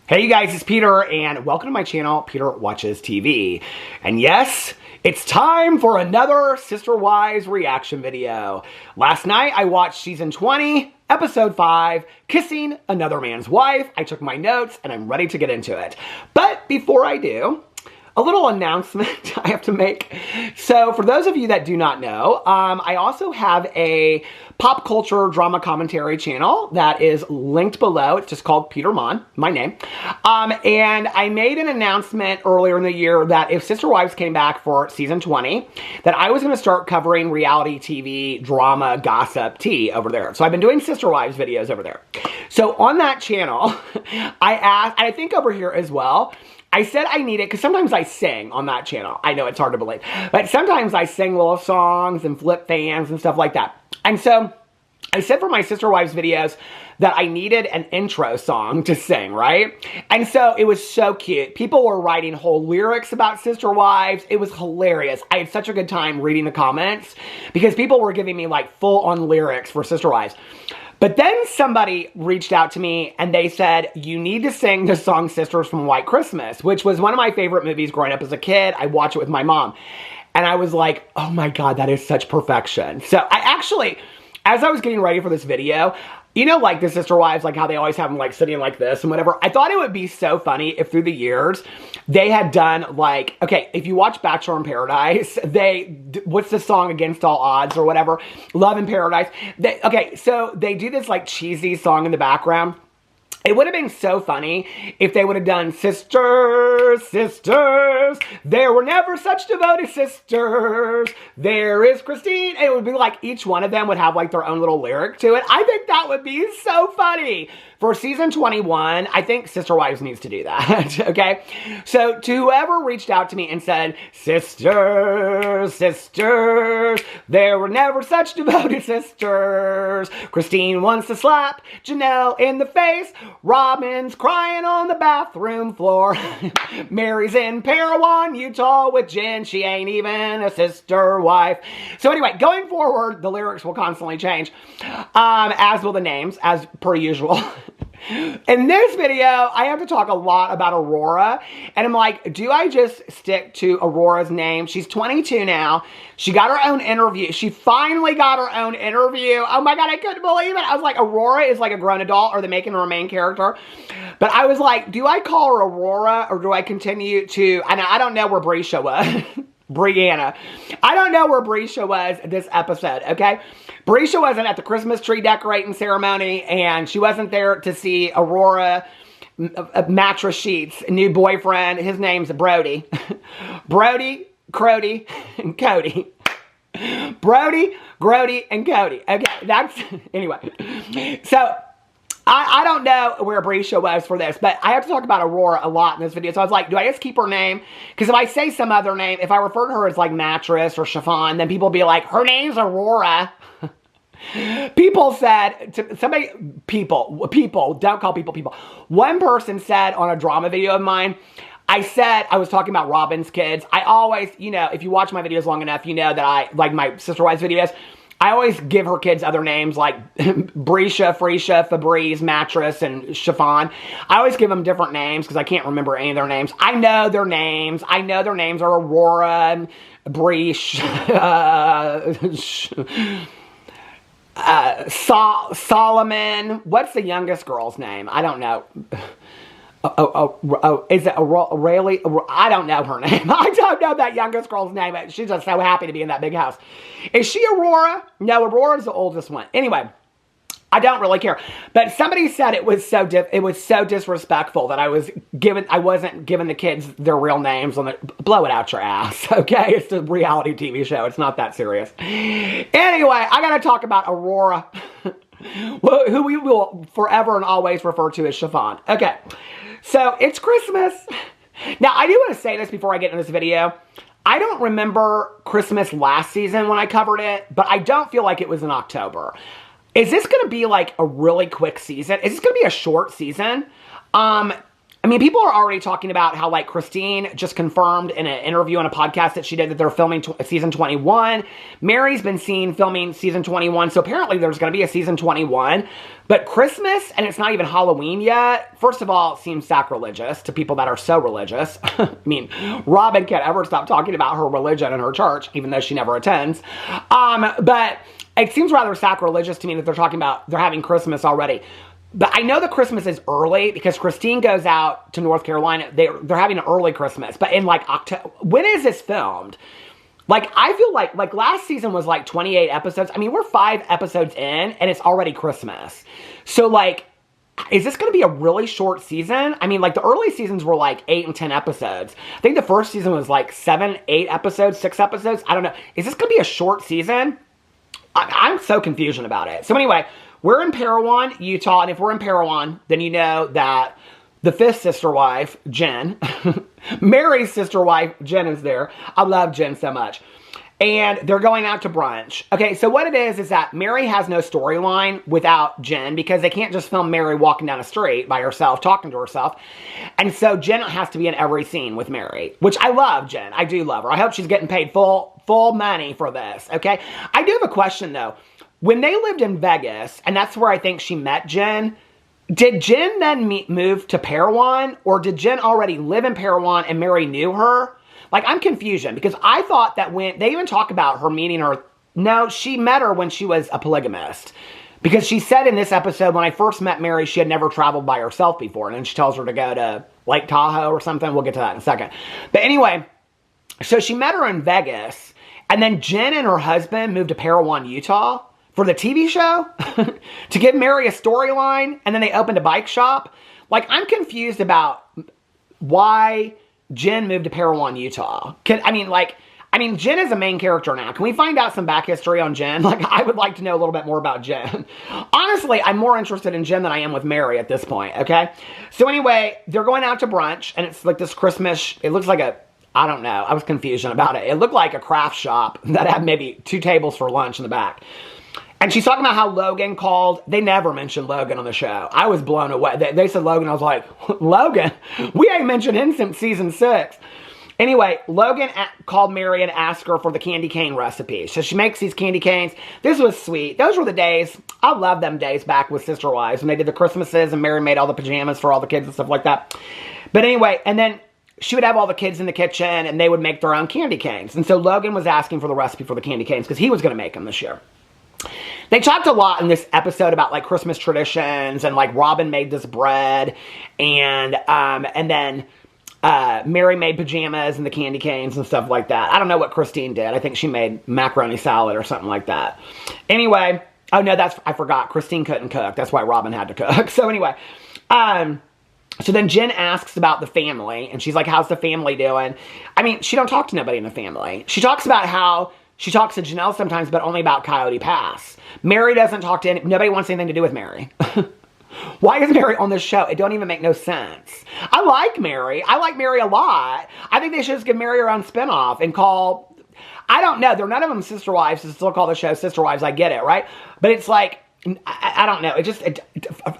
Hey you guys, it's Peter, and welcome to my channel, Peter Watches TV. And yes, it's time for another Sister Wives reaction video. Last night, I watched season 20, episode 5, Kissing Another Man's Wife. I took my notes, and I'm ready to get into it. But before I do, a little announcement I have to make. So for those of you that do not know, I also have a pop culture drama commentary channel that is linked below. It's just called Peter Mon, my name. And I made an announcement earlier in the year that if Sister Wives came back for season 20, that I was going to start covering reality TV, drama, gossip, tea over there. So I've been doing Sister Wives videos over there. So on that channel, I asked, and I think over here as well, I said I need it because sometimes I sing on that channel. I know it's hard to believe, but sometimes I sing little songs and flip fans and stuff like that. And so I said for my Sister Wives videos that I needed an intro song to sing, right? And so it was so cute. People were writing whole lyrics about Sister Wives. It was hilarious. I had such a good time reading the comments because people were giving me like full-on lyrics for Sister Wives. But then somebody reached out to me and they said, you need to sing the song Sisters from White Christmas, which was one of my favorite movies growing up as a kid. I watched it with my mom. And I was like, oh my God, that is such perfection. So I actually, as I was getting ready for this video, you know, like the Sister Wives, like how they always have them like sitting like this and whatever. I thought it would be so funny if through the years they had done like, okay, if you watch Bachelor in Paradise, what's the song Against All Odds or whatever? Love in Paradise. Okay, so they do this like cheesy song in the background. It would have been so funny if they would have done sisters, sisters, there were never such devoted sisters, there is Christine. It would be like each one of them would have like their own little lyric to it. I think that would be so funny. For season 21, I think Sister Wives needs to do that, okay? So to whoever reached out to me and said, sisters, sisters, there were never such devoted sisters. Christine wants to slap Janelle in the face. Robin's crying on the bathroom floor. Mary's in Parowan, Utah with Jen. She ain't even a sister wife. So anyway, going forward, the lyrics will constantly change, as will the names, as per usual. In this video, I have to talk a lot about Aurora, and I'm like, do I just stick to Aurora's name? She's 22 now. She got her own interview. She finally got her own interview. Oh my God, I couldn't believe it. I was like, Aurora is like a grown adult, or they're making her a main character. But I was like, do I call her Aurora, or do I continue to, and I don't know where Brisha was. Brianna. I don't know where Brisha was this episode, okay? Brisha wasn't at the Christmas tree decorating ceremony, and she wasn't there to see Aurora mattress sheets, new boyfriend. His name's Brody. Brody, Crody, and Cody. Brody, Grody, and Cody. Okay, that's, anyway. So, I don't know where Brisha was for this, but I have to talk about Aurora a lot in this video. So I was like, do I just keep her name? Because if I say some other name, if I refer to her as like mattress or chiffon, then people will be like, her name's Aurora. People said, people, don't call people. One person said on a drama video of mine, I was talking about Robin's kids. I always, you know, if you watch my videos long enough, you know that I, like my Sister Wives videos, I always give her kids other names like Brisha, Freesia, Febreze, Mattress, and Chiffon. I always give them different names because I can't remember any of their names. I know their names. I know their names are Aurora and Brish, Solomon. What's the youngest girl's name? I don't know. Is it Aurelia? I don't know her name. I don't know that youngest girl's name. She's just so happy to be in that big house. Is she Aurora? No, Aurora's the oldest one. Anyway, I don't really care. But somebody said it was so disrespectful that I wasn't giving the kids their real names on the, blow it out your ass, okay? It's a reality TV show. It's not that serious. Anyway, I gotta talk about Aurora, who we will forever and always refer to as Chiffon. Okay. So, it's Christmas. Now, I do want to say this before I get into this video. I don't remember Christmas last season when I covered it, but I don't feel like it was in October. Is this going to be like a really quick season? Is this going to be a short season? I mean, people are already talking about how, like, Christine just confirmed in an interview on a podcast that she did that they're filming season 21. Meri's been seen filming season 21, so apparently there's going to be a season 21. But Christmas, and it's not even Halloween yet, first of all, seems sacrilegious to people that are so religious. I mean, Robin can't ever stop talking about her religion and her church, even though she never attends. But it seems rather sacrilegious to me that they're talking about they're having Christmas already. But I know that Christmas is early because Christine goes out to North Carolina. They're having an early Christmas. But in like October, when is this filmed? Like, I feel like last season was like 28 episodes. I mean, we're 5 episodes in and it's already Christmas. So like, is this going to be a really short season? I mean, like the early seasons were like 8 and 10 episodes. I think the first season was like 7, 8 episodes, 6 episodes. I don't know. Is this going to be a short season? I'm so confused about it. So anyway, we're in Parowan, Utah, and if we're in Parowan, then you know that the 5th sister wife, Jen, Meri's sister wife, Jen is there. I love Jen so much. And they're going out to brunch. Okay, so what it is that Meri has no storyline without Jen because they can't just film Meri walking down a street by herself, talking to herself. And so Jen has to be in every scene with Meri, which I love Jen. I do love her. I hope she's getting paid full money for this, okay? I do have a question, though. When they lived in Vegas, and that's where I think she met Jen, did Jen then move to Parowan, or did Jen already live in Parowan and Meri knew her? Like, I'm confused because I thought that when they even talk about her meeting her, no, she met her when she was a polygamist. Because she said in this episode, when I first met Meri, she had never traveled by herself before. And then she tells her to go to Lake Tahoe or something. We'll get to that in a second. But anyway, so she met her in Vegas. And then Jen and her husband moved to Parowan, Utah for the TV show to give Meri a storyline. And then they opened a bike shop. Like, I'm confused about why Jen moved to Parowan, Utah. I mean, Jen is a main character now. Can we find out some back history on Jen? Like, I would like to know a little bit more about Jen. Honestly, I'm more interested in Jen than I am with Meri at this point, okay? So anyway, they're going out to brunch, and it's like this Christmas, it looks like I don't know, I was confused about it. It looked like a craft shop that had maybe 2 tables for lunch in the back. And she's talking about how Logan called. They never mentioned Logan on the show. I was blown away. They said Logan. I was like, Logan? We ain't mentioned him since season 6. Anyway, Logan called Meri and asked her for the candy cane recipe. So she makes these candy canes. This was sweet. Those were the days. I love them days back with Sister Wives when they did the Christmases and Meri made all the pajamas for all the kids and stuff like that. But anyway, and then she would have all the kids in the kitchen and they would make their own candy canes. And so Logan was asking for the recipe for the candy canes because he was going to make them this year. They talked a lot in this episode about like Christmas traditions and like Robin made this bread and then Meri made pajamas and the candy canes and stuff like that. I don't know what Christine did. I think she made macaroni salad or something like that. Anyway, oh no, I forgot. Christine couldn't cook. That's why Robin had to cook. So anyway, so then Jen asks about the family and she's like, how's the family doing? I mean, she don't talk to nobody in the family. She talks about how she talks to Janelle sometimes, but only about Coyote Pass. Meri doesn't talk to nobody wants anything to do with Meri. Why is Meri on this show? It don't even make no sense. I like Meri. I like Meri a lot. I think they should just give Meri her own spinoff and call, I don't know. They're none of them Sister Wives. To still call the show Sister Wives. I get it, right? But it's like, I don't know.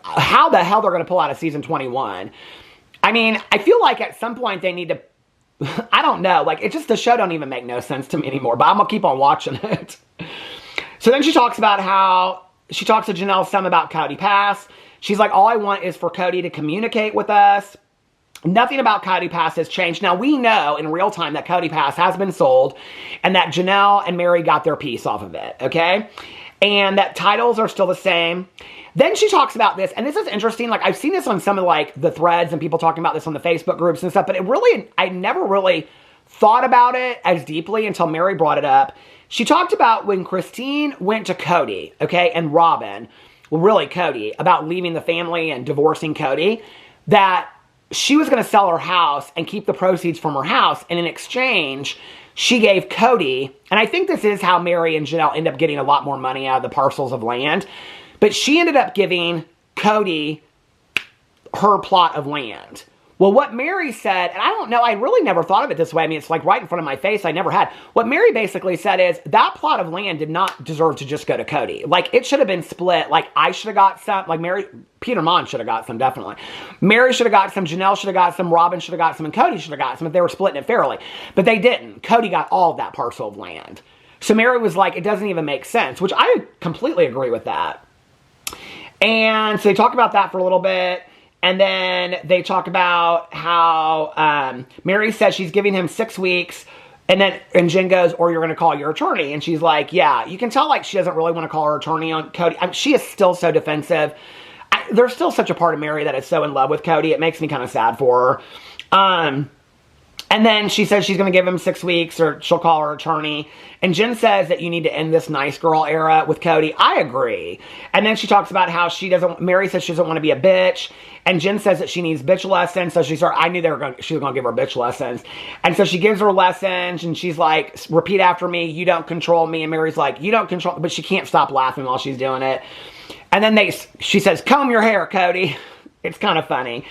How the hell they're going to pull out a season 21? I mean, I feel like at some point they need to, I don't know. Like, the show don't even make no sense to me anymore. But I'm going to keep on watching it. So then she talks about how, she talks to Janelle some about Coyote Pass. She's like, all I want is for Cody to communicate with us. Nothing about Coyote Pass has changed. Now, we know in real time that Coyote Pass has been sold and that Janelle and Meri got their piece off of it, okay? And that titles are still the same. Then she talks about this, and this is interesting. Like, I've seen this on some of, like, the threads and people talking about this on the Facebook groups and stuff, but I never really thought about it as deeply until Meri brought it up. She talked about when Christine went to Cody, okay, and Robin, well, really Cody, about leaving the family and divorcing Cody, that she was going to sell her house and keep the proceeds from her house, and in exchange, she gave Cody, and I think this is how Meri and Janelle end up getting a lot more money out of the parcels of land, but she ended up giving Cody her plot of land, Well, what Meri said, and I don't know, I really never thought of it this way. I mean, it's like right in front of my face. I never had. What Meri basically said is that plot of land did not deserve to just go to Cody. Like, it should have been split. Like, I should have got some. Like, Peter Mon should have got some, definitely. Meri should have got some. Janelle should have got some. Robin should have got some. And Cody should have got some if they were splitting it fairly. But they didn't. Cody got all of that parcel of land. So Meri was like, it doesn't even make sense, which I completely agree with that. And so they talk about that for a little bit. And then they talk about how Meri says she's giving him 6 weeks. And Jen goes, or you're going to call your attorney. And she's like, yeah. You can tell like she doesn't really want to call her attorney on Cody. I mean, she is still so defensive. There's still such a part of Meri that is so in love with Cody. It makes me kind of sad for her. And then she says she's going to give him 6 weeks or she'll call her attorney. And Jen says that you need to end this nice girl era with Cody. I agree. And then she talks about how Meri says she doesn't want to be a bitch. And Jen says that she needs bitch lessons. So I knew she was going to give her bitch lessons. And so she gives her lessons and she's like, repeat after me. You don't control me. And Meri's like, you don't control, but she can't stop laughing while she's doing it. And then she says, comb your hair, Cody. It's kind of funny.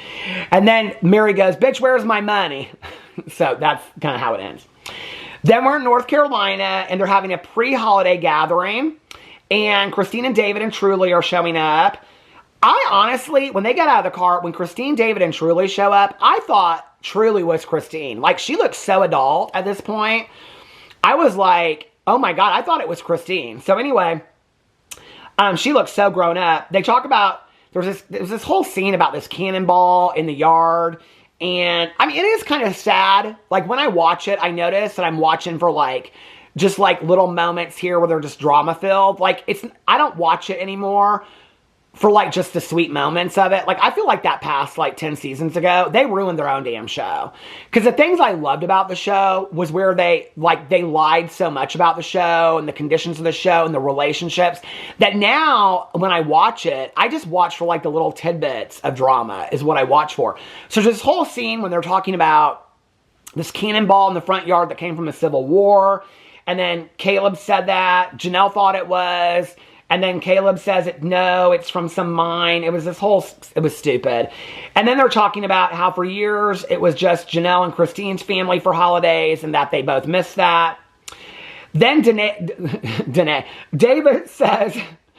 And then Meri goes, bitch, where's my money? So that's kind of how it ends. Then we're in North Carolina, and they're having a pre-holiday gathering. And Christine and David and Truly are showing up. I honestly, when they got out of the car, when Christine, David, and Truly show up, I thought Truly was Christine. Like, she looked so adult at this point. I was like, oh my God, I thought it was Christine. So anyway, she looks so grown up. They talk about, there's this whole scene about this cannonball in the yard. And, I mean, it is kind of sad. Like, when I watch it, I notice that I'm watching for, like, just, like, little moments here where they're just drama-filled. Like, I don't watch it anymore for, like, just the sweet moments of it. Like, I feel like that past, like, 10 seasons ago, they ruined their own damn show. Because the things I loved about the show was where they lied so much about the show and the conditions of the show and the relationships that now, when I watch it, I just watch for, like, the little tidbits of drama is what I watch for. So there's this whole scene when they're talking about this cannonball in the front yard that came from the Civil War. And then Caleb said that. Janelle thought it was. And then Caleb says no, it's from some mine. It was stupid. And then they're talking about how for years it was just Janelle and Christine's family for holidays and that they both missed that. Then David says,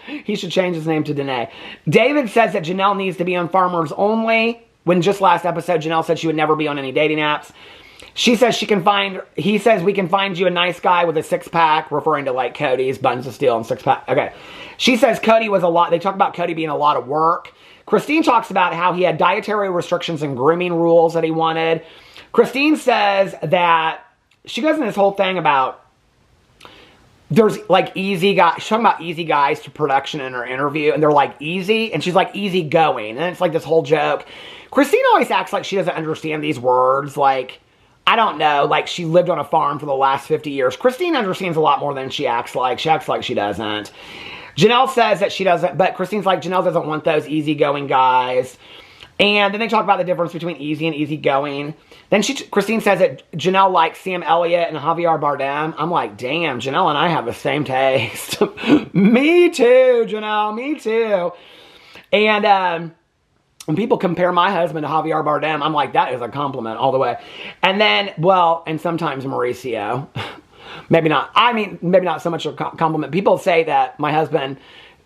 he should change his name to Danae. David says that Janelle needs to be on Farmers Only, when just last episode Janelle said she would never be on any dating apps. He says we can find you a nice guy with a 6-pack, referring to like Cody's Buns of Steel and 6-pack. Okay. She says Cody was they talk about Cody being a lot of work. Christine talks about how he had dietary restrictions and grooming rules that he wanted. Christine says that she goes in this whole thing about there's like easy guys. She's talking about easy guys to production in her interview, and they're like easy, and she's like easy going. And it's like this whole joke. Christine always acts like she doesn't understand these words. Like, I don't know, like she lived on a farm for the last 50 years. Christine understands a lot more than she acts like. She acts like she doesn't. Janelle says that she doesn't, but Christine's like, Janelle doesn't want those easygoing guys. And then they talk about the difference between easy and easygoing. Then Christine says that Janelle likes Sam Elliott and Javier Bardem. I'm like, damn, Janelle and I have the same taste. Me too, Janelle, me too. And when people compare my husband to Javier Bardem, I'm like, that is a compliment all the way. And then, well, and sometimes Mauricio. Maybe not. I mean, maybe not so much a compliment. People say that my husband,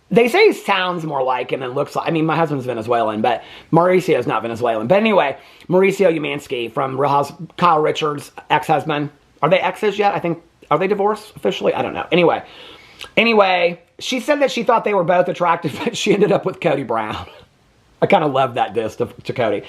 they say he sounds more like him and looks like, I mean, my husband's Venezuelan, but Mauricio's not Venezuelan. But anyway, Mauricio Umansky from Real House, Kyle Richards' ex-husband. Are they exes yet? I think, are they divorced officially? I don't know. Anyway, she said that she thought they were both attractive, but she ended up with Cody Brown. I kind of love that diss to Cody.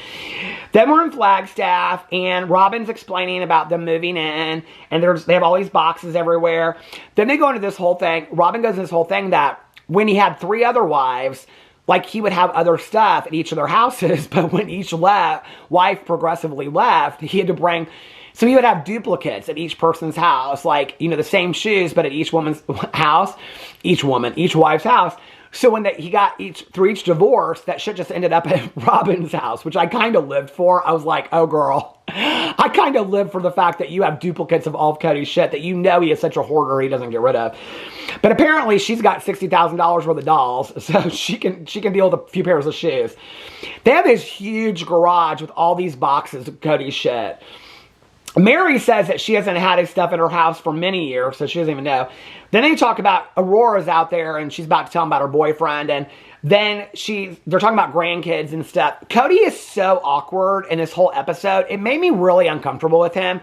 Then we're in Flagstaff, and Robin's explaining about them moving in, and they have all these boxes everywhere. Then they go into this whole thing. Robin goes into this whole thing that when he had 3 other wives, like he would have other stuff at each of their houses, but when each wife progressively left, he had to bring, so he would have duplicates at each person's house, like, you know, the same shoes, but at each woman's house, each wife's house. So when he got through each divorce, that shit just ended up at Robin's house, which I kind of lived for. I was like, oh girl, I I kind of live for the fact that you have duplicates of all of Cody's shit that you know he is such a hoarder he doesn't get rid of. But apparently she's got $60,000 worth of dolls, so she can deal with a few pairs of shoes. They have this huge garage with all these boxes of Cody's shit. Meri says that she hasn't had his stuff in her house for many years, so she doesn't even know. Then they talk about Aurora's out there, and she's about to tell him about her boyfriend, and then they're talking about grandkids and stuff. Cody is so awkward in this whole episode. It made me really uncomfortable with him.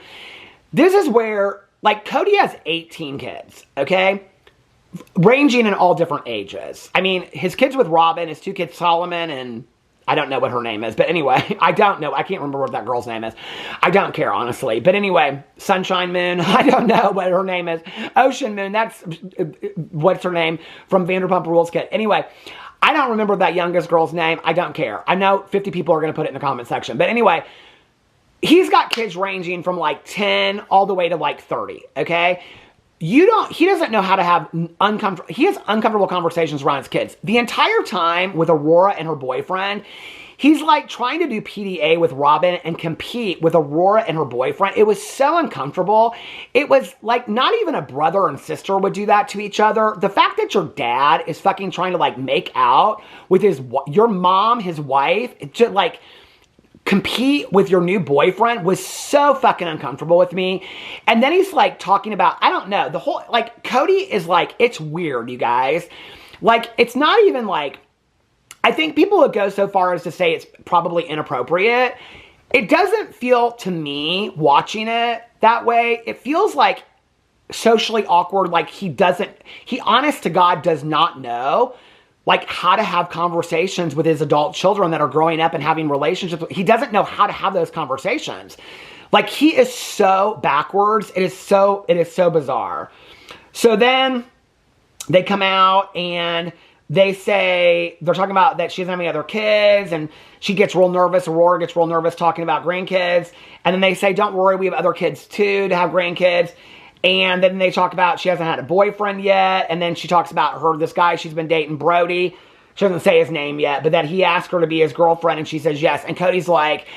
This is where, like, Cody has 18 kids, okay? Ranging in all different ages. I mean, his kids with Robin, his 2 kids, Solomon, and I don't know what her name is. But anyway, I don't know. I can't remember what that girl's name is. I don't care, honestly. But anyway, Sunshine Moon, I don't know what her name is. Ocean Moon, that's, what's her name, from Vanderpump Rules kid. Anyway, I don't remember that youngest girl's name. I don't care. I know 50 people are going to put it in the comment section. But anyway, he's got kids ranging from like 10 all the way to like 30, okay? He doesn't know how to have uncomfortable conversations around his kids. The entire time with Aurora and her boyfriend, he's like trying to do PDA with Robin and compete with Aurora and her boyfriend. It was so uncomfortable. It was like not even a brother and sister would do that to each other. The fact that your dad is fucking trying to like make out with your mom, his wife, just like compete with your new boyfriend was so fucking uncomfortable with me. And then he's like talking about, I don't know, the whole, like, Cody is like, it's weird, you guys. Like, it's not even like, I think people would go so far as to say it's probably inappropriate. It doesn't feel to me, watching it that way, it feels like socially awkward, like he honest to God does not know like how to have conversations with his adult children that are growing up and having relationships. He doesn't know how to have those conversations. Like, he is so backwards. It is so bizarre. So then they come out and they say, they're talking about that she doesn't have any other kids, and she gets real nervous. Aurora gets real nervous talking about grandkids. And then they say, don't worry, we have other kids too to have grandkids. And then they talk about she hasn't had a boyfriend yet. And then she talks about this guy she's been dating, Brody. She doesn't say his name yet, but that he asked her to be his girlfriend, and she says yes. And Cody's like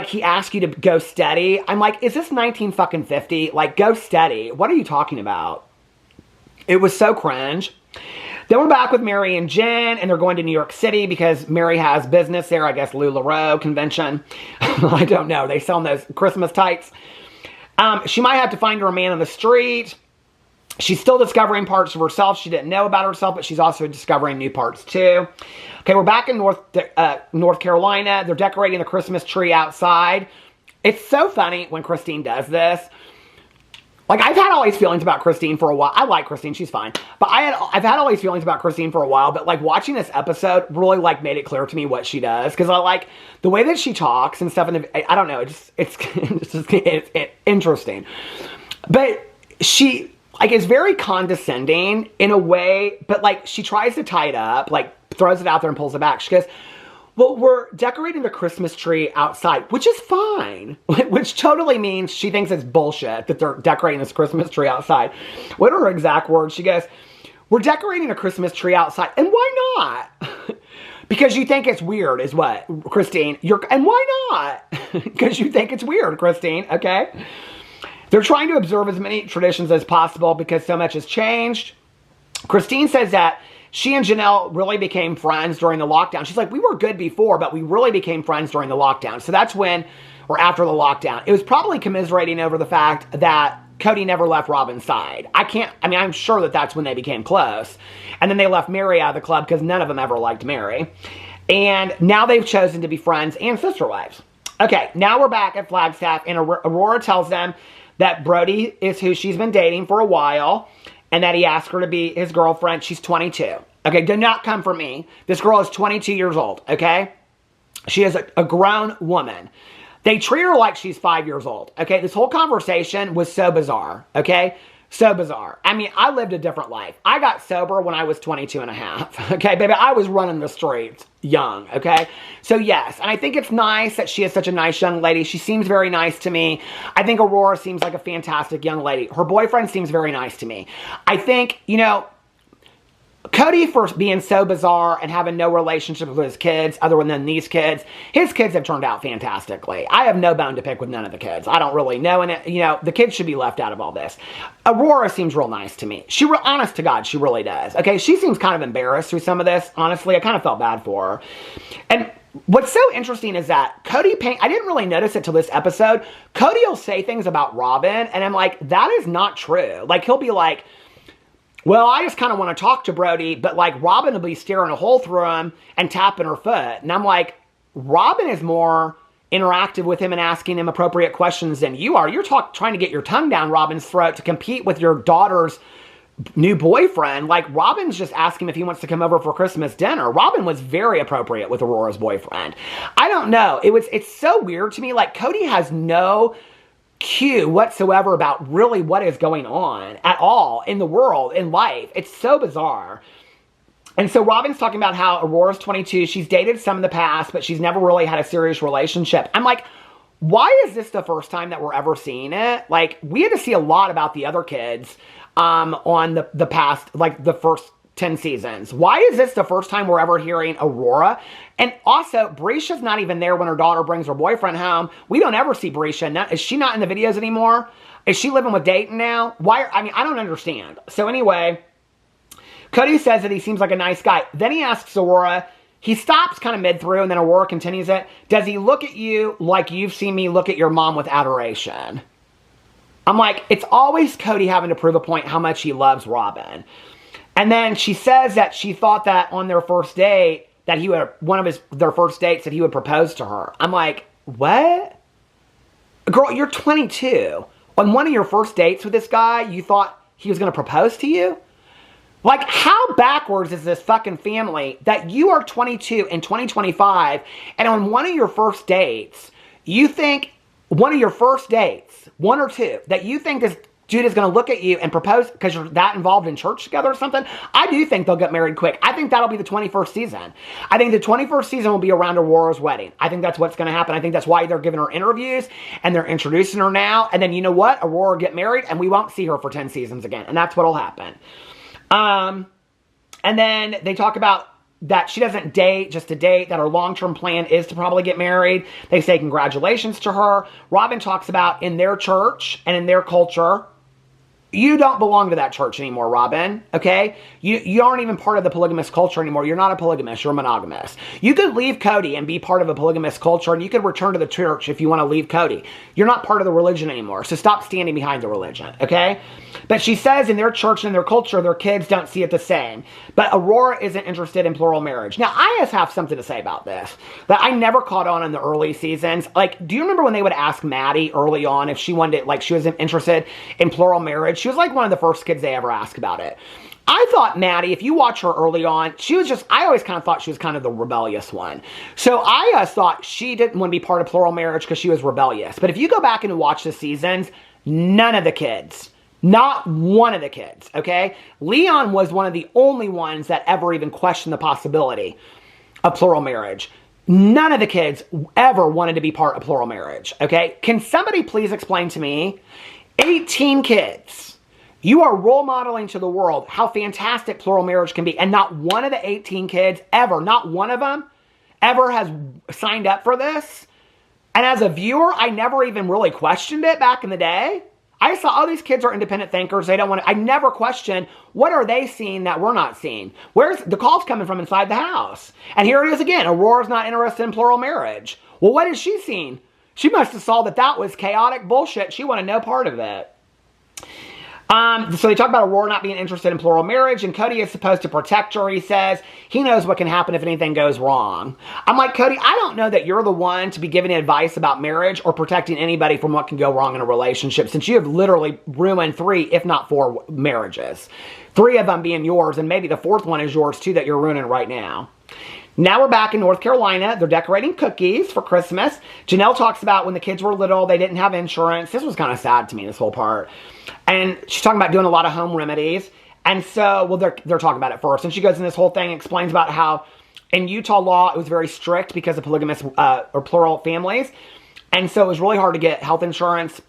he asked you to go steady. I'm like, is this 1950? Like, go steady. What are you talking about? It was so cringe. Then we're back with Meri and Jen, and they're going to New York City because Meri has business there, I guess, LuLaRoe convention. I don't know. They sell those Christmas tights. She might have to find her a man on the street. She's still discovering parts of herself she didn't know about herself, but she's also discovering new parts too. Okay, we're back in North Carolina. They're decorating the Christmas tree outside. It's so funny when Christine does this. Like, I've had all these feelings about Christine for a while. I like Christine, she's fine. But I've had all these feelings about Christine for a while, but like watching this episode really like made it clear to me what she does. Because I like the way that she talks and stuff. I don't know, it's interesting. But she like is very condescending in a way, but like she tries to tie it up, like throws it out there and pulls it back. She goes, well, we're decorating the Christmas tree outside, which is fine. Which totally means she thinks it's bullshit that they're decorating this Christmas tree outside. What are her exact words? She goes, we're decorating a Christmas tree outside. And why not? Because you think it's weird is what, Christine? And why not? Because you think it's weird, Christine, okay? They're trying to observe as many traditions as possible because so much has changed. Christine says that she and Janelle really became friends during the lockdown. She's like, we were good before, but we really became friends during the lockdown. So that's when, or after the lockdown. It was probably commiserating over the fact that Cody never left Robin's side. I'm sure that that's when they became close. And then they left Meri out of the club because none of them ever liked Meri. And now they've chosen to be friends and sister wives. Okay, now we're back at Flagstaff, and Aurora tells them that Brody is who she's been dating for a while, and that he asked her to be his girlfriend. She's 22. Okay, do not come for me. This girl is 22 years old, okay? She is a grown woman. They treat her like she's 5 years old, okay? This whole conversation was so bizarre, okay? So bizarre. I mean, I lived a different life. I got sober when I was 22 and a half, okay, baby? I was running the streets young, okay? So yes, and I think it's nice that she is such a nice young lady. She seems very nice to me. I think Aurora seems like a fantastic young lady. Her boyfriend seems very nice to me. I think, you know, Cody, for being so bizarre and having no relationship with his kids other than these kids, his kids have turned out fantastically. I have no bone to pick with none of the kids. I don't really know, and the kids should be left out of all this. Aurora seems real nice to me. Honest to God, she really does. Okay, she seems kind of embarrassed through some of this. Honestly, I kind of felt bad for her. And what's so interesting is that Cody I didn't really notice it till this episode. Cody will say things about Robin, and I'm like, that is not true. Like, he'll be like, well, I just kind of want to talk to Brody, but like Robin will be staring a hole through him and tapping her foot. And I'm like, Robin is more interactive with him and asking him appropriate questions than you are. You're trying to get your tongue down Robin's throat to compete with your daughter's new boyfriend. Like, Robin's just asking him if he wants to come over for Christmas dinner. Robin was very appropriate with Aurora's boyfriend. I don't know. It's so weird to me. Like, Cody has no cue whatsoever about really what is going on at all in the world, in life. It's so bizarre. And so Robin's talking about how Aurora's 22. She's dated some in the past, but she's never really had a serious relationship. I'm like, why is this the first time that we're ever seeing it? Like, we had to see a lot about the other kids on the past, like the first 10 seasons. Why is this the first time we're ever hearing Aurora? And also, Brisha's not even there when her daughter brings her boyfriend home. We don't ever see Brisha. Is she not in the videos anymore? Is she living with Dayton now? Why? I mean, I don't understand. So anyway, Cody says that he seems like a nice guy. Then he asks Aurora, he stops kind of mid-through, and then Aurora continues it. Does he look at you like you've seen me look at your mom with adoration? I'm like, it's always Cody having to prove a point how much he loves Robin. And then she says that she thought that on their first date, that he would, their first dates, that he would propose to her. I'm like, what? Girl, you're 22. On one of your first dates with this guy, you thought he was going to propose to you? Like, how backwards is this fucking family that you are 22 in 2025, and on one of your first dates, you think, one of your first dates, one or two, that you think this dude is going to look at you and propose because you're that involved in church together or something? I do think they'll get married quick. I think that'll be the 21st season. I think the 21st season will be around Aurora's wedding. I think that's what's going to happen. I think that's why they're giving her interviews and they're introducing her now. And then, you know what? Aurora will get married and we won't see her for 10 seasons again. And that's what'll happen. And then they talk about that she doesn't date just to date, that her long-term plan is to probably get married. They say congratulations to her. Robin talks about in their church and in their culture, you don't belong to that church anymore, Robin, okay? You aren't even part of the polygamous culture anymore. You're not a polygamist. You're a monogamous. You could leave Cody and be part of a polygamous culture, and you could return to the church if you want to leave Cody. You're not part of the religion anymore, so stop standing behind the religion, okay? But she says in their church and in their culture, their kids don't see it the same. But Aurora isn't interested in plural marriage. Now, I just have something to say about this that I never caught on in the early seasons. Like, do you remember when they would ask Maddie early on if she wanted, like, she was interested in plural marriage? She was like one of the first kids they ever asked about it. I thought Maddie, if you watch her early on, she was just, I always kind of thought she was kind of the rebellious one. So I thought she didn't want to be part of plural marriage because she was rebellious. But if you go back and watch the seasons, none of the kids, not one of the kids, okay? Leon was one of the only ones that ever even questioned the possibility of plural marriage. None of the kids ever wanted to be part of plural marriage, okay? Can somebody please explain to me, 18 kids, you are role modeling to the world how fantastic plural marriage can be, and not one of the 18 kids ever, not one of them, ever has signed up for this. And as a viewer, I never even really questioned it back in the day. I saw, oh, these kids are independent thinkers. They don't want to, I never questioned, what are they seeing that we're not seeing? Where's the calls coming from inside the house? And here it is again. Aurora's not interested in plural marriage. Well, what is she seeing? She must have saw that that was chaotic bullshit. She wanted no part of it. So they talk about Aurora not being interested in plural marriage, and Cody is supposed to protect her. He says he knows what can happen if anything goes wrong. I'm like, Cody, I don't know that you're the one to be giving advice about marriage or protecting anybody from what can go wrong in a relationship, since you have literally ruined 3, if not 4 marriages. 3 of them being yours, and maybe the 4th one is yours too that you're ruining right now. Now we're back in North Carolina. They're decorating cookies for Christmas. Janelle talks about when the kids were little, they didn't have insurance. This was kind of sad to me, this whole part. And she's talking about doing a lot of home remedies. And so, well, they're talking about it first. And she goes in this whole thing, explains about how in Utah law, it was very strict because of polygamous or plural families. And so it was really hard to get health insurance.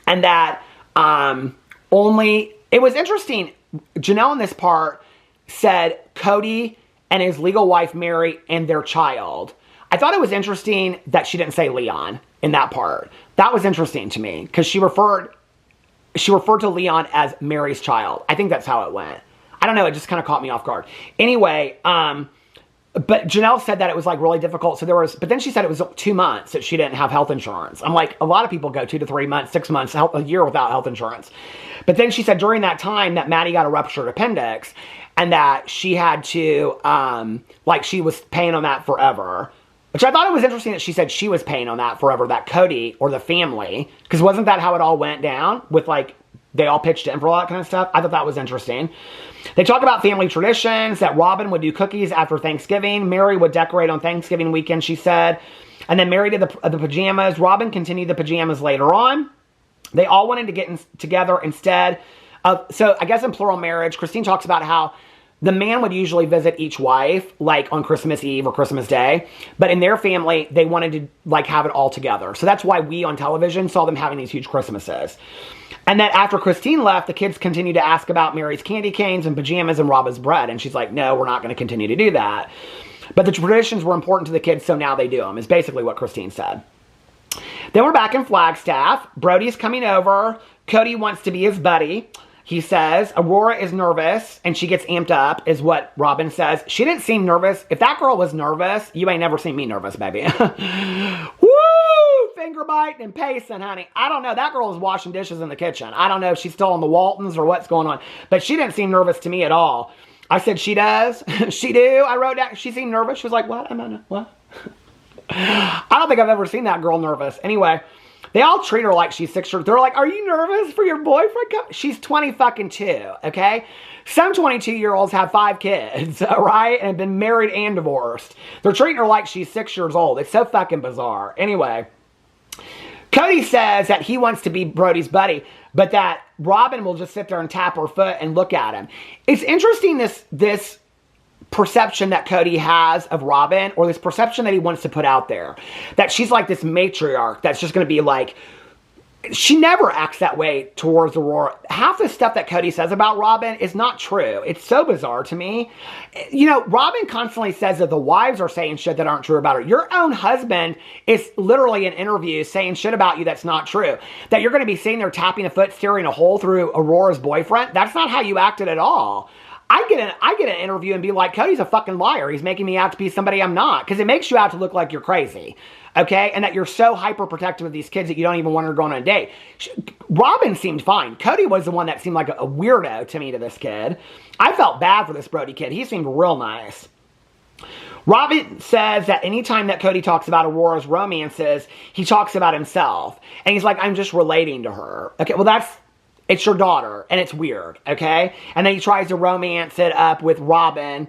And that it was interesting. Janelle in this part said Cody and his legal wife, Meri, and their child. I thought it was interesting that she didn't say Leon in that part. That was interesting to me because she referred to Leon as Meri's child. I think that's how it went. I don't know. It just kind of caught me off guard. Anyway, but Janelle said that it was like really difficult. But then she said it was 2 months that she didn't have health insurance. I'm like, a lot of people go 2 to 3 months, 6 months, a year without health insurance. But then she said during that time that Maddie got a ruptured appendix and that she had to, like she was paying on that forever. Which I thought it was interesting that she said she was paying on that forever, that Cody or the family. Because wasn't that how it all went down? With like, they all pitched in for all that kind of stuff. I thought that was interesting. They talk about family traditions, that Robin would do cookies after Thanksgiving. Meri would decorate on Thanksgiving weekend, she said. And then Meri did the pajamas. Robin continued the pajamas later on. They all wanted to get together instead of, so I guess in plural marriage, Christine talks about how the man would usually visit each wife, like on Christmas Eve or Christmas Day. But in their family, they wanted to like have it all together. So that's why we on television saw them having these huge Christmases. And then after Christine left, the kids continued to ask about Meri's candy canes and pajamas and Robin's bread. And she's like, no, we're not going to continue to do that. But the traditions were important to the kids, so now they do them, is basically what Christine said. Then we're back in Flagstaff. Brody's coming over. Cody wants to be his buddy. He says, Aurora is nervous, and she gets amped up, is what Robin says. She didn't seem nervous. If that girl was nervous, you ain't never seen me nervous, baby. Woo! Finger biting and pacing, honey. I don't know. That girl is washing dishes in the kitchen. I don't know if she's still on the Waltons or what's going on. But she didn't seem nervous to me at all. I said, she does? She do? I wrote down, she seemed nervous. She was like, what? What? I don't think I've ever seen that girl nervous. Anyway. They all treat her like she's 6 years. They're like, are you nervous for your boyfriend? She's 20 fucking 2, okay? Some 22-year-olds have 5 kids, all right? And have been married and divorced. They're treating her like she's 6 years old. It's so fucking bizarre. Anyway, Cody says that he wants to be Brody's buddy, but that Robin will just sit there and tap her foot and look at him. It's interesting, this perception that Cody has of Robin, or this perception that he wants to put out there, that she's like this matriarch that's just going to be like, she never acts that way towards Aurora. Half the stuff that Cody says about Robin is not true. It's so bizarre to me. You know, Robin constantly says that the wives are saying shit that aren't true about her. Your own husband is literally in interviews saying shit about you that's not true. That you're going to be sitting there tapping a foot, steering a hole through Aurora's boyfriend. That's not how you acted at all. I get an interview and be like, Cody's a fucking liar. He's making me out to be somebody I'm not. Because it makes you out to look like you're crazy. Okay? And that you're so hyper protective of these kids that you don't even want her to go on a date. Robin seemed fine. Cody was the one that seemed like a weirdo to me, to this kid. I felt bad for this Brody kid. He seemed real nice. Robin says that anytime that Cody talks about Aurora's romances, he talks about himself. And he's like, I'm just relating to her. Okay, well it's your daughter, and it's weird, okay? And then he tries to romance it up with Robin.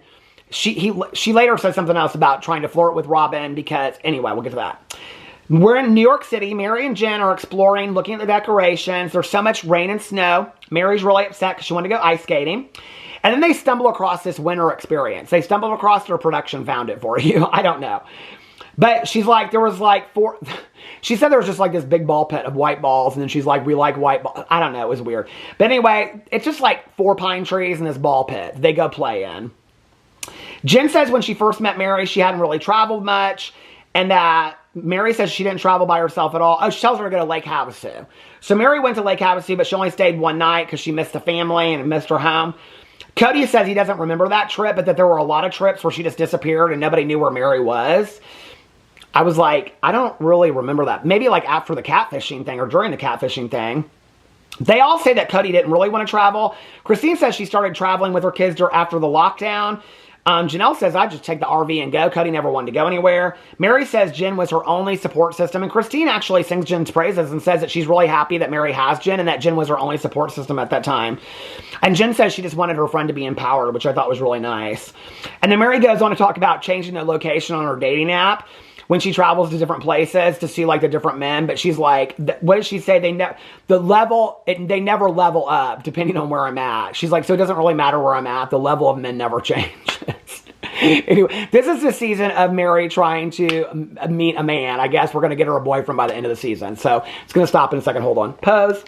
She later says something else about trying to flirt with Robin because, anyway, we'll get to that. We're in New York City. Meri and Jen are exploring, looking at the decorations. There's so much rain and snow. Meri's really upset because she wanted to go ice skating. And then they stumble across this winter experience. They stumbled across their production, found it for you. I don't know. But she's like, there was like 4... She said there was just like this big ball pit of white balls, and then she's like, we like white balls. I don't know, it was weird. But anyway, it's just like 4 pine trees and this ball pit they go play in. Jen says when she first met Meri, she hadn't really traveled much, and that Meri says she didn't travel by herself at all. Oh, she tells her to go to Lake Havasu. So Meri went to Lake Havasu, but she only stayed one night because she missed the family and missed her home. Cody says he doesn't remember that trip, but that there were a lot of trips where she just disappeared and nobody knew where Meri was. I was like, I don't really remember that. Maybe like after the catfishing thing or during the catfishing thing. They all say that Cody didn't really want to travel. Christine says she started traveling with her kids after the lockdown. Janelle says, I'd just take the RV and go. Cody never wanted to go anywhere. Meri says Jen was her only support system. And Christine actually sings Jen's praises and says that she's really happy that Meri has Jen and that Jen was her only support system at that time. And Jen says she just wanted her friend to be empowered, which I thought was really nice. And then Meri goes on to talk about changing the location on her dating app when she travels to different places to see like the different men. But she's like, what does she say? They never level up depending on where I'm at. She's like, so it doesn't really matter where I'm at. The level of men never changes. Anyway, this is the season of Meri trying to meet a man. I guess we're going to get her a boyfriend by the end of the season. So it's going to stop in a second. Hold on. Pose.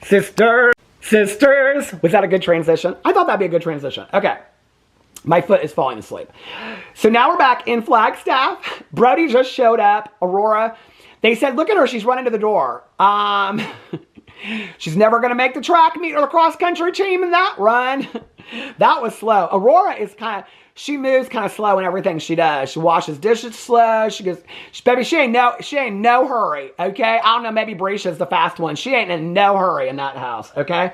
Sisters. Was that a good transition? I thought that'd be a good transition. Okay. My foot is falling asleep. So now we're back in Flagstaff. Brody just showed up. Aurora. They said, look at her. She's running to the door. She's never going to make the track meet or the cross-country team in that run. That was slow. Aurora is she moves kind of slow in everything she does. She washes dishes slow. Baby, she ain't no hurry, okay? I don't know, maybe Brisha's the fast one. She ain't in no hurry in that house, okay?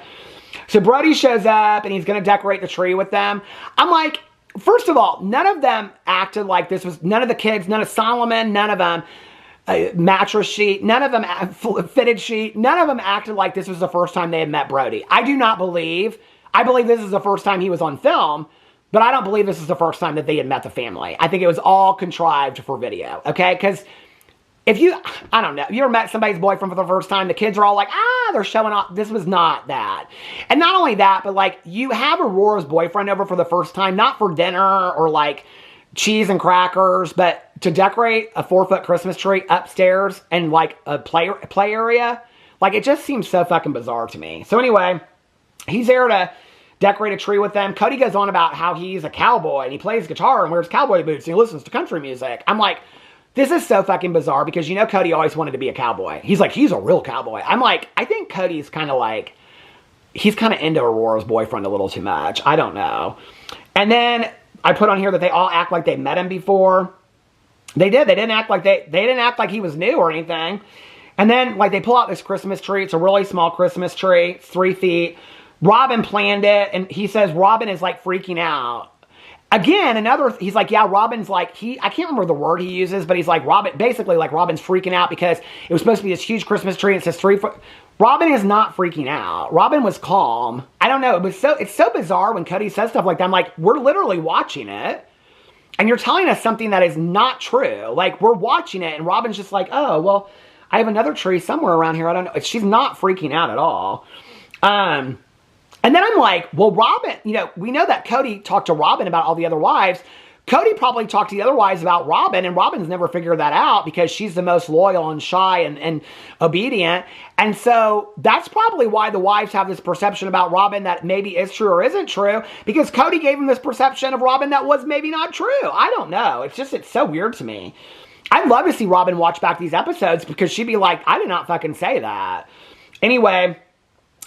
So Brody shows up, and he's going to decorate the tree with them. I'm like, first of all, none of them acted like this was, none of the kids, none of Solomon, none of them, mattress sheet, none of them, fitted sheet, none of them acted like this was the first time they had met Brody. I believe this is the first time he was on film, but I don't believe this is the first time that they had met the family. I think it was all contrived for video, okay? Because I don't know, you ever met somebody's boyfriend for the first time, the kids are all like, they're showing off. This was not that. And not only that, but like, you have Aurora's boyfriend over for the first time, not for dinner or like cheese and crackers, but to decorate a 4-foot Christmas tree upstairs and like a play area. Like, it just seems so fucking bizarre to me. So anyway, he's there to decorate a tree with them. Cody goes on about how he's a cowboy and he plays guitar and wears cowboy boots and he listens to country music. I'm like, this is so fucking bizarre because, you know, Cody always wanted to be a cowboy. He's like, he's a real cowboy. I'm like, I think Cody's kind of like, he's kind of into Aurora's boyfriend a little too much. I don't know. And then I put on here that they all act like they met him before. They did. They didn't act like he was new or anything. And then like they pull out this Christmas tree. It's a really small Christmas tree. It's 3 feet. Robin planned it. And he says Robin is like freaking out. Again, he's like, yeah, Robin's like, I can't remember the word he uses, but he's like, basically like Robin's freaking out because it was supposed to be this huge Christmas tree. And it says 3 foot. Robin is not freaking out. Robin was calm. I don't know. It's so bizarre when Cody says stuff like that. I'm like, we're literally watching it. And you're telling us something that is not true. Like, we're watching it. And Robin's just like, oh, well, I have another tree somewhere around here. I don't know. She's not freaking out at all. And then I'm like, well, Robin, you know, we know that Cody talked to Robin about all the other wives. Cody probably talked to the other wives about Robin, and Robin's never figured that out because she's the most loyal and shy and obedient. And so that's probably why the wives have this perception about Robin that maybe is true or isn't true, because Cody gave them this perception of Robin that was maybe not true. I don't know. It's so weird to me. I'd love to see Robin watch back these episodes because she'd be like, I did not fucking say that. Anyway,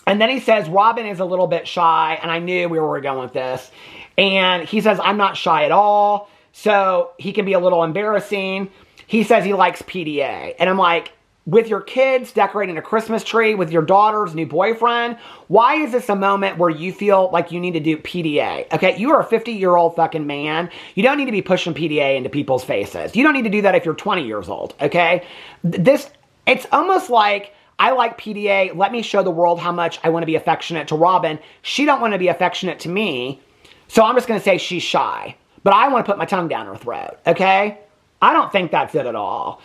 and then he says Robin is a little bit shy, and I knew we were going with this. And he says, I'm not shy at all, so he can be a little embarrassing. He says he likes PDA. And I'm like, with your kids decorating a Christmas tree, with your daughter's new boyfriend, why is this a moment where you feel like you need to do PDA? Okay, you are a 50-year-old fucking man. You don't need to be pushing PDA into people's faces. You don't need to do that if you're 20 years old, okay? It's almost like, I like PDA. Let me show the world how much I want to be affectionate to Robin. She don't want to be affectionate to me. So I'm just going to say she's shy. But I want to put my tongue down her throat, okay? I don't think that's it at all.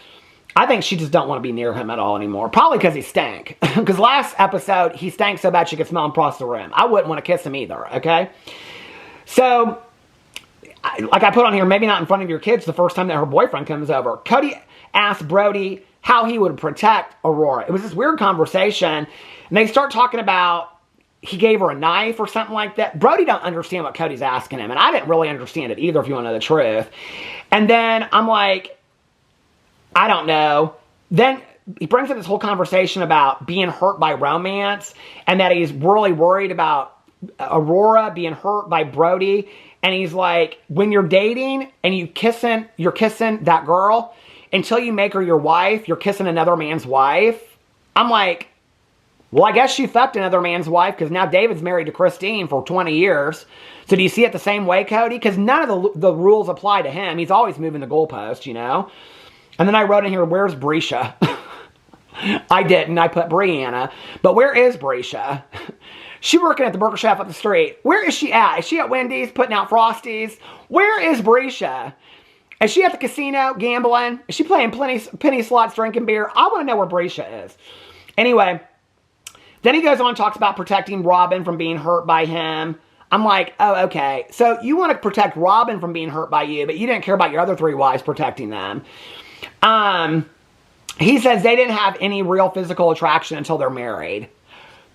I think she just don't want to be near him at all anymore. Probably because he stank. Because last episode, he stank so bad she could smell him across the room. I wouldn't want to kiss him either, okay? So, like I put on here, maybe not in front of your kids the first time that her boyfriend comes over. Cody asked Brody how he would protect Aurora. It was this weird conversation. And they start talking about he gave her a knife or something like that. Brody don't understand what Cody's asking him. And I didn't really understand it either, if you want to know the truth. And then I'm like, I don't know. Then he brings up this whole conversation about being hurt by romance. And that he's really worried about Aurora being hurt by Brody. And he's like, when you're dating and you're kissing that girl, until you make her your wife, you're kissing another man's wife. I'm like, well, I guess she fucked another man's wife because now David's married to Christine for 20 years. So do you see it the same way, Cody? Because none of the rules apply to him. He's always moving the goalpost, you know? And then I wrote in here, where's Brisha? I didn't. I put Brianna. But where is Brisha? She's working at the burger shop up the street. Where is she at? Is she at Wendy's putting out Frosties? Where is Brisha? Is she at the casino gambling? Is she playing penny slots, drinking beer? I want to know where Brisha is. Anyway, then he goes on and talks about protecting Robin from being hurt by him. I'm like, oh, okay. So you want to protect Robin from being hurt by you, but you didn't care about your other 3 wives protecting them. He says they didn't have any real physical attraction until they're married.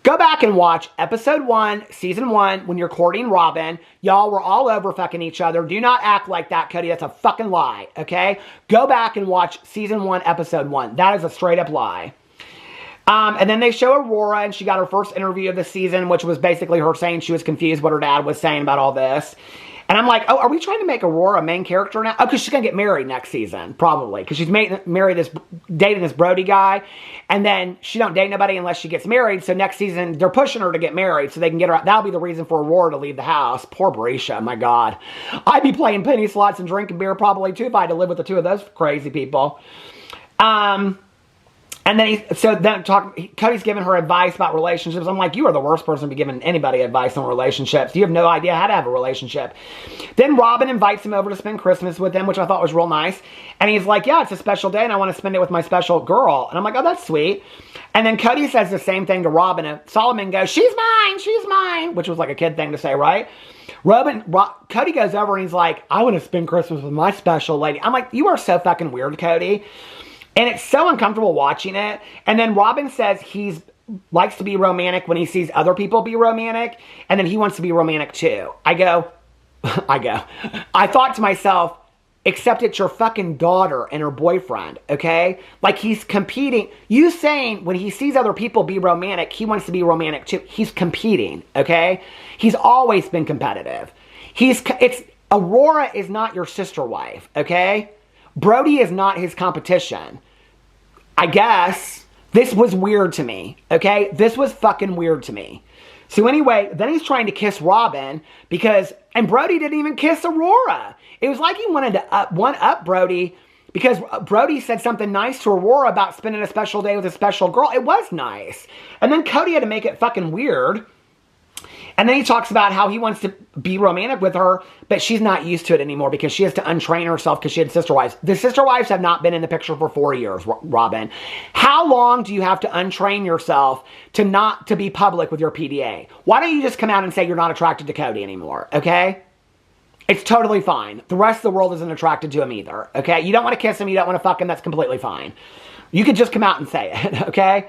Go back and watch episode 1, season 1, when you're courting Robin. Y'all were all over fucking each other. Do not act like that, Cody. That's a fucking lie, okay? Go back and watch season 1, episode 1. That is a straight up lie. And then they show Aurora, and she got her first interview of the season, which was basically her saying she was confused what her dad was saying about all this. And I'm like, oh, are we trying to make Aurora a main character now? Oh, because she's going to get married next season, probably. Because she's dating this Brody guy. And then she don't date nobody unless she gets married. So next season, they're pushing her to get married so they can get her out. That'll be the reason for Aurora to leave the house. Poor Brescia, my God. I'd be playing penny slots and drinking beer probably too if I had to live with the two of those crazy people. And then Cody's giving her advice about relationships. I'm like, you are the worst person to be giving anybody advice on relationships. You have no idea how to have a relationship. Then Robin invites him over to spend Christmas with him, which I thought was real nice. And he's like, yeah, it's a special day and I want to spend it with my special girl. And I'm like, oh, that's sweet. And then Cody says the same thing to Robin. And Solomon goes, she's mine, which was like a kid thing to say, right? Cody goes over and he's like, I want to spend Christmas with my special lady. I'm like, you are so fucking weird, Cody. And it's so uncomfortable watching it. And then Robin says he likes to be romantic when he sees other people be romantic. And then he wants to be romantic too. I thought to myself, except it's your fucking daughter and her boyfriend, okay? Like he's competing. You saying when he sees other people be romantic, he wants to be romantic too. He's competing, okay? He's always been competitive. Aurora is not your sister wife, okay? Brody is not his competition. I guess this was weird to me, okay? This was fucking weird to me. So anyway, then he's trying to kiss Robin and Brody didn't even kiss Aurora. It was like he wanted to one-up Brody because Brody said something nice to Aurora about spending a special day with a special girl. It was nice. And then Cody had to make it fucking weird. And then he talks about how he wants to be romantic with her, but she's not used to it anymore because she has to untrain herself because she had sister wives. The sister wives have not been in the picture for 4 years, Robin. How long do you have to untrain yourself to be public with your PDA? Why don't you just come out and say you're not attracted to Cody anymore, okay? It's totally fine. The rest of the world isn't attracted to him either, okay? You don't want to kiss him, you don't want to fuck him, that's completely fine. You could just come out and say it, okay?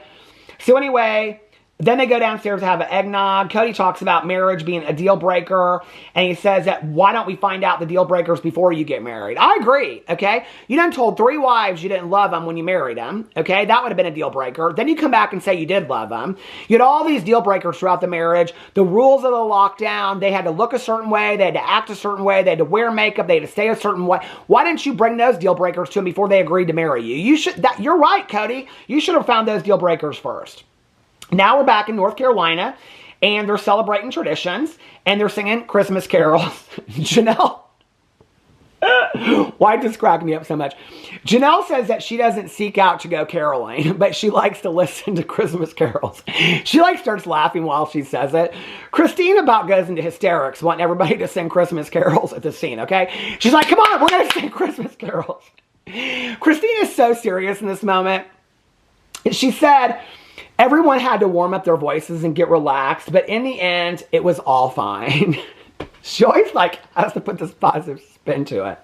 So anyway, then they go downstairs to have an eggnog. Cody talks about marriage being a deal breaker. And he says that why don't we find out the deal breakers before you get married? I agree, okay? You done told 3 wives you didn't love them when you married them, okay? That would have been a deal breaker. Then you come back and say you did love them. You had all these deal breakers throughout the marriage. The rules of the lockdown, they had to look a certain way. They had to act a certain way. They had to wear makeup. They had to stay a certain way. Why didn't you bring those deal breakers to them before they agreed to marry you? You're right, Cody. You should have found those deal breakers first. Now we're back in North Carolina, and they're celebrating traditions, and they're singing Christmas carols. Janelle, why does this crack me up so much? Janelle says that she doesn't seek out to go caroling, but she likes to listen to Christmas carols. She starts laughing while she says it. Christine about goes into hysterics, wanting everybody to sing Christmas carols at the scene, okay? She's like, come on, we're going to sing Christmas carols. Christine is so serious in this moment. She said everyone had to warm up their voices and get relaxed, but in the end, it was all fine. She always has to put this positive spin to it.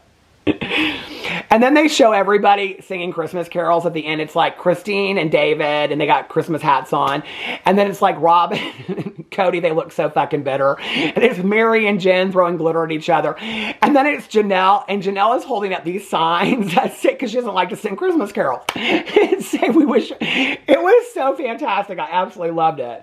And then they show everybody singing Christmas carols at the end. It's like Christine and David, and they got Christmas hats on. And then it's like Robin and Cody, they look so fucking bitter. And it's Meri and Jen throwing glitter at each other. And then it's Janelle, and Janelle is holding up these signs that say, because she doesn't like to sing Christmas carols. And say, we wish. It was so fantastic. I absolutely loved it.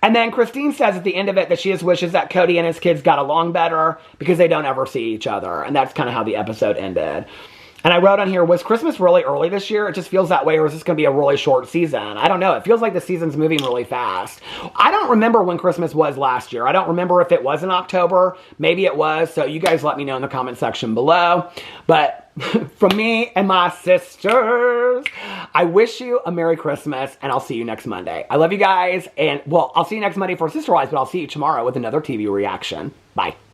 And then Christine says at the end of it that she just wishes that Cody and his kids got along better because they don't ever see each other. And that's kind of how the episode ended. And I wrote on here, was Christmas really early this year? It just feels that way, or is this going to be a really short season? I don't know. It feels like the season's moving really fast. I don't remember when Christmas was last year. I don't remember if it was in October. Maybe it was. So you guys let me know in the comment section below. But from me and my sisters, I wish you a Merry Christmas, and I'll see you next Monday. I love you guys. And, well, I'll see you next Monday for Sister Wives, but I'll see you tomorrow with another TV reaction. Bye.